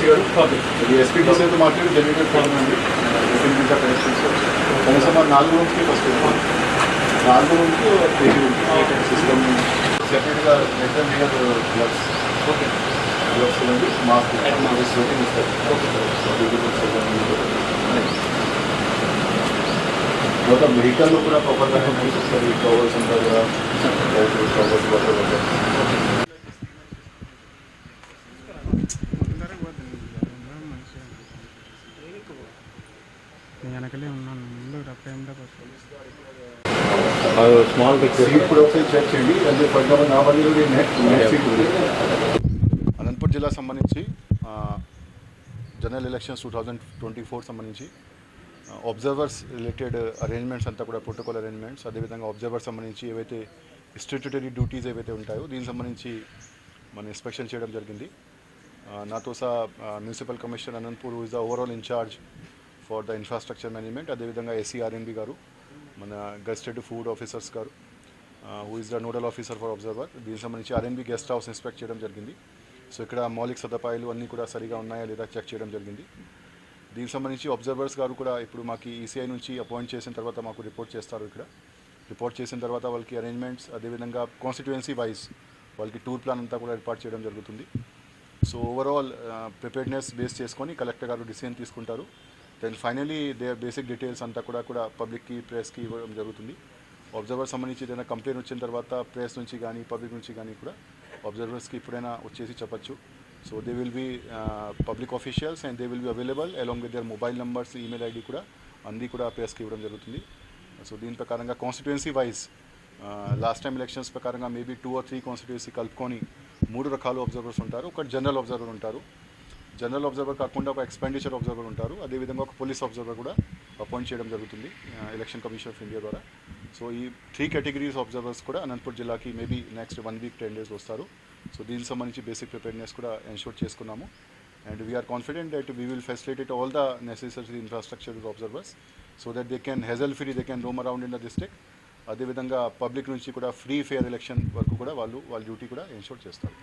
గారు ఇది ఎస్పీటీసీతో మాట్లాడి జనరేటర్ ఫార్మ్ అండి ఇంకా కనెక్షన్స్ కనీసం 4 రూమ్స్కి ఫస్ట్ 4 రూమ్కి 8 సిస్టమ్ సెపరేట్గా మెటల్ నియర్ గ్లవ్స్ గ్లవ్స్ అండి మాస్క్ రేటింగ్ ఇస్తారు మొత్తం వెహికల్లో కూడా ప్రాపర్గా ఇస్తారు కవర్స్ ఉంటారు కదా కవర్స్ వాటర్ వెనకలే ఉన్నాను ముందు టైంలో స్మాల్ సీట్ కూడా ఒకసారి చెక్ చేయండి అంటే ఫర్ ఎగ్జాంపుల్ నా బండి నెక్స్ట్ సీట్ ఉంది. అనంతపురం జిల్లా సంబంధించి జనరల్ ఎలక్షన్స్ 2024 సంబంధించి అబ్జర్వర్స్ రిలేటెడ్ అరేంజ్మెంట్స్ అంతా కూడా ప్రోటోకాల్ అరేంజ్మెంట్స్ అదేవిధంగా అబ్జర్వర్స్ సంబంధించి ఏవైతే స్టాట్యూటరీ డ్యూటీస్ ఏవైతే ఉంటాయో దీనికి సంబంధించి మనం ఇన్స్పెక్షన్ చేయడం జరిగింది. నాతో సహా municipal commissioner Anantapur is the overall in charge for the infrastructure management అదేవిధంగా ఎస్సీఆర్ఎన్బి గారు మన గెస్టెడ్ ఫుడ్ ఆఫీసర్స్ గారు who is the nodal officer for observer దీనికి సంబంధించి ఆర్ఎన్బి గెస్ట్ హౌస్ ఇన్స్పెక్ట్ చేయడం జరిగింది. సో ఇక్కడ మౌలిక సదుపాయాలు అన్నీ కూడా సరిగా ఉన్నాయా లేదా చెక్ చేయడం జరిగింది. దీనికి సంబంధించి అబ్జర్వర్స్ గారు కూడా ఇప్పుడు మాకు ఈసీఐ నుంచి అపాయింట్ చేసిన తర్వాత మాకు రిపోర్ట్ చేస్తారు. ఇక్కడ రిపోర్ట్ చేసిన తర్వాత వాళ్ళకి అరేంజ్మెంట్స్ అదేవిధంగా కాన్స్టిట్యుయెన్సీ వైజ్ వాళ్ళకి టూర్ ప్లాన్ అంతా కూడా ఏర్పాటు చేయడం జరుగుతుంది. సో ఓవరాల్ ప్రిపేర్డ్నెస్ బేస్ చేసుకొని కలెక్టర్ గారు డిసిజన్ తీసుకుంటారు. Then finally they basic details అంతా కూడా పబ్లిక్కి ప్రెస్కి ఇవ్వడం జరుగుతుంది. అబ్జర్వర్ సంబంధించి ఏదైనా కంప్లైంట్ వచ్చిన తర్వాత ప్రెస్ నుంచి కానీ పబ్లిక్ నుంచి కానీ కూడా అబ్జర్వర్స్కి ఇప్పుడైనా వచ్చేసి చెప్పచ్చు. So they will be public officials and they will be available along with their mobile numbers email ID కూడా అన్నీ కూడా ప్రెస్కి ఇవ్వడం జరుగుతుంది. సో దీని ప్రకారంగా constituency wise last time elections ప్రకారంగా మేబీ 2 or 3 కాన్స్టిట్యుయెన్సీ కలుపుకొని 3 రకాల అబ్జర్వర్స్ ఉంటారు. ఒకటి జనరల్ అబ్జర్వర్ ఉంటారు. జనరల్ అబ్జర్వర్ కాకుండా ఒక ఎక్స్పెండిచర్ అబ్జర్వర్ ఉంటారు. అదేవిధంగా ఒక పోలీస్ అబ్జర్వర్ కూడా అపాయింట్ చేయడం జరుగుతుంది ఎలక్షన్ కమిషన్ ఆఫ్ ఇండియా ద్వారా. సో ఈ 3 కేటగిరీస్ అబ్జర్వర్స్ కూడా అనంతపూర్ జిల్లాకి మేబీ నెక్స్ట్ 1 week 10 days వస్తారు. సో దీనికి సంబంధించి బేసిక్ ప్రిపేర్నెస్ కూడా ఎన్షూర్ చేసుకున్నాము. And we are confident that we will facilitate all the necessary infrastructure observers so that they can hassle free they can roam around in the district. అదేవిధంగా public నుంచి కూడా free fair election వరకు కూడా వాళ్ళ duty కూడా ensure చేస్తారు.